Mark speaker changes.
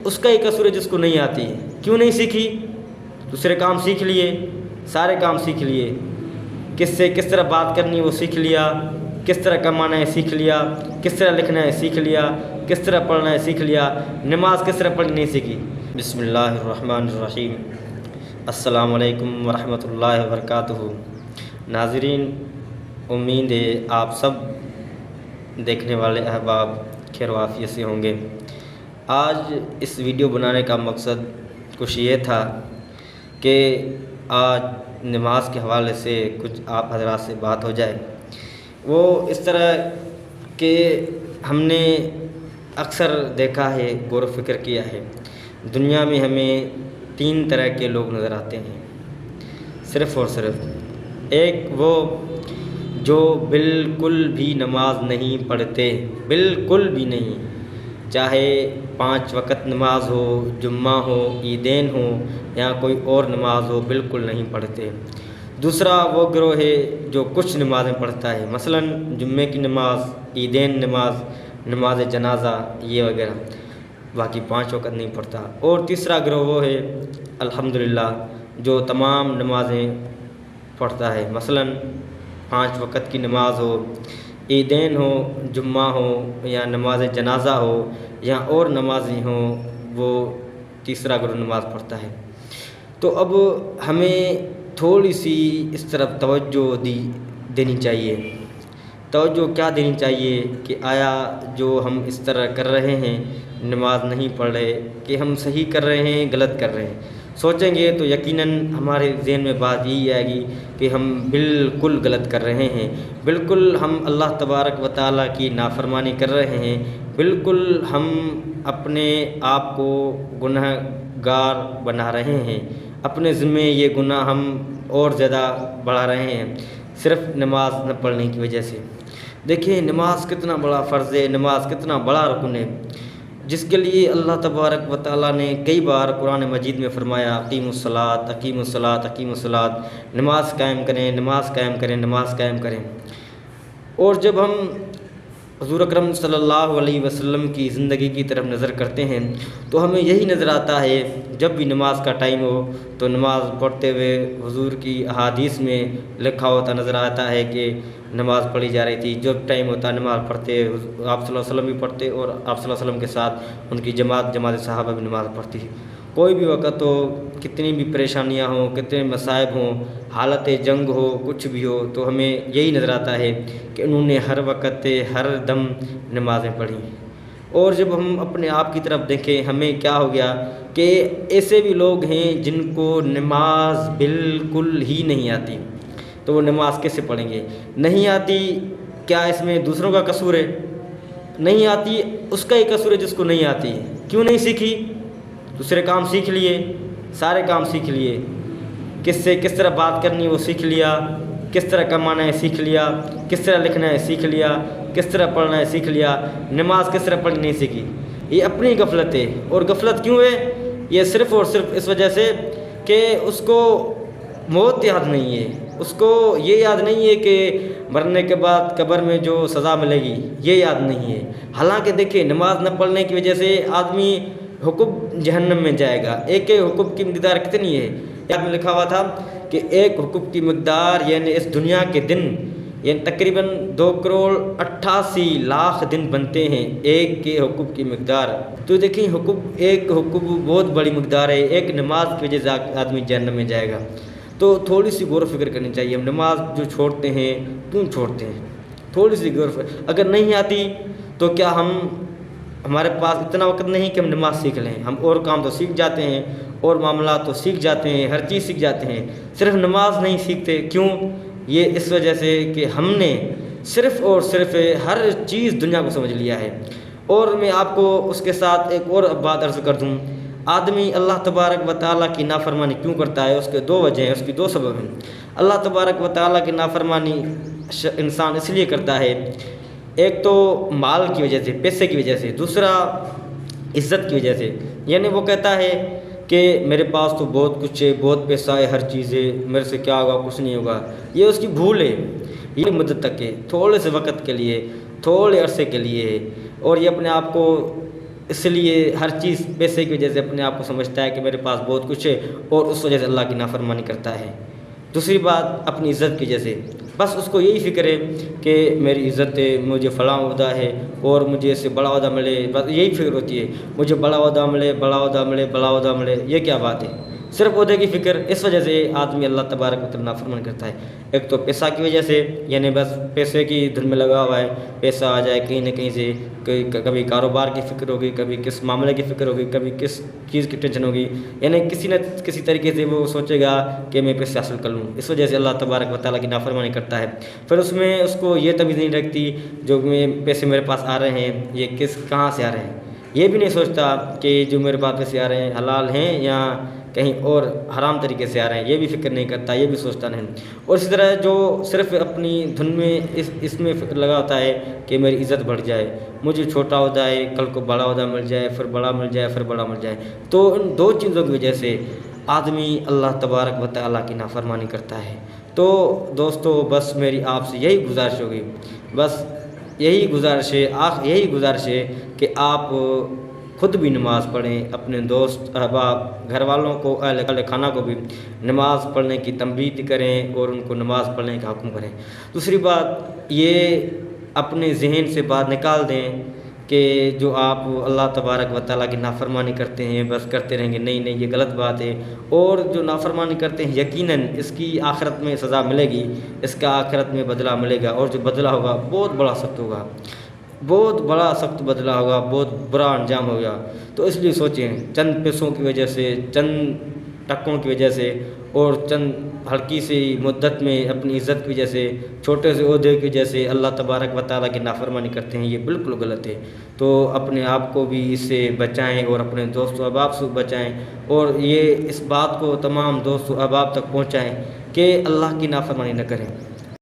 Speaker 1: اس کا ہی قصور ہے جس کو نہیں آتی ہے۔ کیوں نہیں سیکھی؟ دوسرے کام سیکھ لیے، سارے کام سیکھ لیے، کس سے کس طرح بات کرنی ہے وہ سیکھ لیا، کس طرح کمانا ہے سیکھ لیا، کس طرح لکھنا ہے سیکھ لیا، کس طرح پڑھنا ہے سیکھ لیا، نماز کس طرح پڑھنی نہیں سیکھی۔ بسم اللہ الرحمن الرحیم۔ السلام علیکم ورحمۃ اللہ وبرکاتہ۔ ناظرین، امید ہے آپ سب دیکھنے والے احباب خیر و عافیت سے ہوں گے۔ آج اس ویڈیو بنانے کا مقصد کچھ یہ تھا کہ آج نماز کے حوالے سے کچھ آپ حضرات سے بات ہو جائے۔ وہ اس طرح کہ ہم نے اکثر دیکھا ہے، غور و فکر کیا ہے، دنیا میں ہمیں 3 طرح کے لوگ نظر آتے ہیں، صرف اور صرف۔ ایک وہ جو بالکل بھی نماز نہیں پڑھتے، بالکل بھی نہیں، چاہے 5 وقت نماز ہو، جمعہ ہو، عیدین ہو یا کوئی اور نماز ہو، بالکل نہیں پڑھتے۔ دوسرا وہ گروہ ہے جو کچھ نمازیں پڑھتا ہے، مثلا جمعے کی نماز، عیدین نماز، نماز جنازہ یہ وغیرہ، باقی 5 وقت نہیں پڑھتا۔ اور تیسرا گروہ وہ ہے الحمدللہ جو تمام نمازیں پڑھتا ہے، مثلا 5 وقت کی نماز ہو، عیدین ہو، جمعہ ہو یا نماز جنازہ ہو یا اور نمازیں ہوں، وہ تیسرا گروہ نماز پڑھتا ہے۔ تو اب ہمیں تھوڑی سی اس طرف توجہ دینی چاہیے۔ توجہ کیا دینی چاہیے کہ آیا جو ہم اس طرح کر رہے ہیں، نماز نہیں پڑھ رہے، کہ ہم صحیح کر رہے ہیں، غلط کر رہے ہیں؟ سوچیں گے تو یقیناً ہمارے ذہن میں بات یہی آئے گی کہ ہم بالکل غلط کر رہے ہیں، بالکل ہم اللہ تبارک و تعالیٰ کی نافرمانی کر رہے ہیں، بالکل ہم اپنے آپ کو گناہ گار بنا رہے ہیں، اپنے ذمے یہ گناہ ہم اور زیادہ بڑھا رہے ہیں صرف نماز نہ پڑھنے کی وجہ سے۔ دیکھیں نماز کتنا بڑا فرض ہے، نماز کتنا بڑا رکن ہے، جس کے لیے اللہ تبارک و تعالیٰ نے کئی بار قرآن مجید میں فرمایا اقیموا الصلاۃ، اقیموا الصلاۃ، اقیموا الصلاۃ، نماز قائم کریں، نماز قائم کریں، نماز قائم کریں۔ اور جب ہم حضور اکرم صلی اللہ علیہ وسلم کی زندگی کی طرف نظر کرتے ہیں تو ہمیں یہی نظر آتا ہے، جب بھی نماز کا ٹائم ہو تو نماز پڑھتے ہوئے حضور کی احادیث میں لکھا ہوتا نظر آتا ہے کہ نماز پڑھی جا رہی تھی۔ جب ٹائم ہوتا نماز پڑھتے، آپ صلی اللہ علیہ وسلم بھی پڑھتے اور آپ صلی اللہ علیہ وسلم کے ساتھ ان کی جماعت صحابہ بھی نماز پڑھتی۔ کوئی بھی وقت ہو، کتنی بھی پریشانیاں ہوں، کتنے مصائب ہوں، حالت جنگ ہو، کچھ بھی ہو، تو ہمیں یہی نظر آتا ہے کہ انہوں نے ہر وقت ہر دم نمازیں پڑھیں۔ اور جب ہم اپنے آپ کی طرف دیکھیں، ہمیں کیا ہو گیا کہ ایسے بھی لوگ ہیں جن کو نماز بالکل ہی نہیں آتی، تو وہ نماز کیسے پڑھیں گے؟ نہیں آتی، کیا اس میں دوسروں کا قصور ہے؟ نہیں آتی، اس کا ہی قصور ہے جس کو نہیں آتی ہے۔ کیوں نہیں سیکھی؟ دوسرے کام سیکھ لیے، سارے کام سیکھ لیے، کس سے کس طرح بات کرنی ہے وہ سیکھ لیا، کس طرح کمانا ہے سیکھ لیا، کس طرح لکھنا ہے سیکھ لیا، کس طرح پڑھنا ہے سیکھ لیا، نماز کس طرح پڑھنی نہیں سیکھی۔ یہ اپنی غفلت ہے۔ اور غفلت کیوں ہے؟ یہ صرف اور صرف اس وجہ سے کہ اس کو موت یاد نہیں ہے، اس کو یہ یاد نہیں ہے کہ مرنے کے بعد قبر میں جو سزا ملے گی، یہ یاد نہیں ہے۔ حالانکہ دیکھیں نماز نہ پڑھنے کی وجہ سے آدمی حکم جہنم میں جائے گا۔ ایک حکم کی مقدار کتنی ہے؟ یاد میں لکھا ہوا تھا کہ ایک حکم کی مقدار یعنی اس دنیا کے دن یعنی تقریباً 2,88,00,000 دن بنتے ہیں ایک کے حکم کی مقدار۔ تو دیکھیں ایک حکم بہت بڑی مقدار ہے، ایک نماز کی وجہ سے آدمی جہنم میں جائے گا۔ تو تھوڑی سی غور و فکر کرنی چاہیے، ہم نماز جو چھوڑتے ہیں کیوں چھوڑتے ہیں؟ تھوڑی سی غور و فکر۔ اگر نہیں آتی تو کیا ہمارے پاس اتنا وقت نہیں کہ ہم نماز سیکھ لیں؟ ہم اور کام تو سیکھ جاتے ہیں، اور معاملات تو سیکھ جاتے ہیں، ہر چیز سیکھ جاتے ہیں، صرف نماز نہیں سیکھتے۔ کیوں؟ یہ اس وجہ سے کہ ہم نے صرف اور صرف ہر چیز دنیا کو سمجھ لیا ہے۔ اور میں آپ کو اس کے ساتھ ایک اور بات عرض کر دوں، آدمی اللہ تبارک و تعالیٰ کی نافرمانی کیوں کرتا ہے؟ اس کے 2 وجہ ہیں، اس کی 2 سبب ہیں۔ اللہ تبارک و تعالیٰ کی نافرمانی انسان اس لیے کرتا ہے، ایک تو مال کی وجہ سے، پیسے کی وجہ سے، دوسرا عزت کی وجہ سے۔ یعنی وہ کہتا ہے کہ میرے پاس تو بہت کچھ ہے، بہت پیسہ ہے، ہر چیز ہے، میرے سے کیا ہوگا؟ کچھ نہیں ہوگا۔ یہ اس کی بھول ہے، یہ مدت تک ہے، تھوڑے سے وقت کے لیے، تھوڑے عرصے کے لیے ہے، اور یہ اپنے آپ کو اس لیے ہر چیز پیسے کی وجہ سے اپنے آپ کو سمجھتا ہے کہ میرے پاس بہت کچھ ہے اور اس وجہ سے اللہ کی نافرمانی کرتا ہے۔ دوسری بات اپنی عزت کی وجہ سے، بس اس کو یہی فکر ہے کہ میری عزت ہے، مجھے فلاں عہدہ ہے اور مجھے اس سے بڑا عہدہ ملے، بس یہی فکر ہوتی ہے، مجھے بڑا عہدہ ملے، بڑا عہدہ ملے، بڑا عہدہ ملے۔ یہ کیا بات ہے؟ صرف عہدے کی فکر، اس وجہ سے آدمی اللہ تبارک و تعالی نافرمانی کرتا ہے۔ ایک تو پیسہ کی وجہ سے، یعنی بس پیسے کی دھن میں لگا ہوا ہے، پیسہ آ جائے کہیں نہ کہیں سے، کبھی کاروبار کی فکر ہوگی، کبھی کس معاملے کی فکر ہوگی، کبھی کس چیز کی ٹینشن ہوگی، یعنی کسی نہ کسی طریقے سے وہ سوچے گا کہ میں پیسے حاصل کر لوں، اس وجہ سے اللہ تبارک و تعالیٰ کی نافرمانی کرتا ہے۔ پھر اس میں اس کو یہ تمیز نہیں رکھتی جو پیسے میرے پاس آ رہے ہیں یہ کہاں سے آ رہے ہیں، یہ بھی نہیں سوچتا کہ جو میرے پاس پیسے آ رہے ہیں حلال ہیں یا کہیں اور حرام طریقے سے آ رہے ہیں، یہ بھی فکر نہیں کرتا، یہ بھی سوچتا نہیں۔ اور اسی طرح جو صرف اپنی دھن میں اس میں فکر لگا ہوتا ہے کہ میری عزت بڑھ جائے، مجھے چھوٹا عہدہ ہے کل کو بڑا عہدہ مل جائے، پھر بڑا مل جائے، پھر بڑا مل جائے، تو ان دو چیزوں کی وجہ سے آدمی اللہ تبارک و تعالیٰ کی نافرمانی کرتا ہے۔ تو دوستو بس میری آپ سے یہی گزارش ہوگی، بس یہی گزارش ہے کہ آپ خود بھی نماز پڑھیں، اپنے دوست احباب گھر والوں کو اہل خانہ کو بھی نماز پڑھنے کی تنبیہ کریں اور ان کو نماز پڑھنے کا حکم کریں۔ دوسری بات یہ اپنے ذہن سے بات نکال دیں کہ جو آپ اللہ تبارک و تعالیٰ کی نافرمانی کرتے ہیں بس کرتے رہیں گے، نہیں یہ غلط بات ہے، اور جو نافرمانی کرتے ہیں یقیناً اس کی آخرت میں سزا ملے گی، اس کا آخرت میں بدلہ ملے گا، اور جو بدلہ ہوگا بہت بڑا سخت ہوگا، بہت بڑا سخت بدلہ ہوگا، بہت برا انجام ہوگا۔ تو اس لیے سوچیں، چند پیسوں کی وجہ سے، چند ٹکوں کی وجہ سے اور چند ہلکی سی مدت میں اپنی عزت کی وجہ سے، چھوٹے سے عہدے کی وجہ سے اللہ تبارک و تعالیٰ کی نافرمانی کرتے ہیں، یہ بالکل غلط ہے۔ تو اپنے آپ کو بھی اس سے بچائیں اور اپنے دوست و احباب سے بچائیں، اور یہ اس بات کو تمام دوست و احباب تک پہنچائیں کہ اللہ کی نافرمانی نہ کریں۔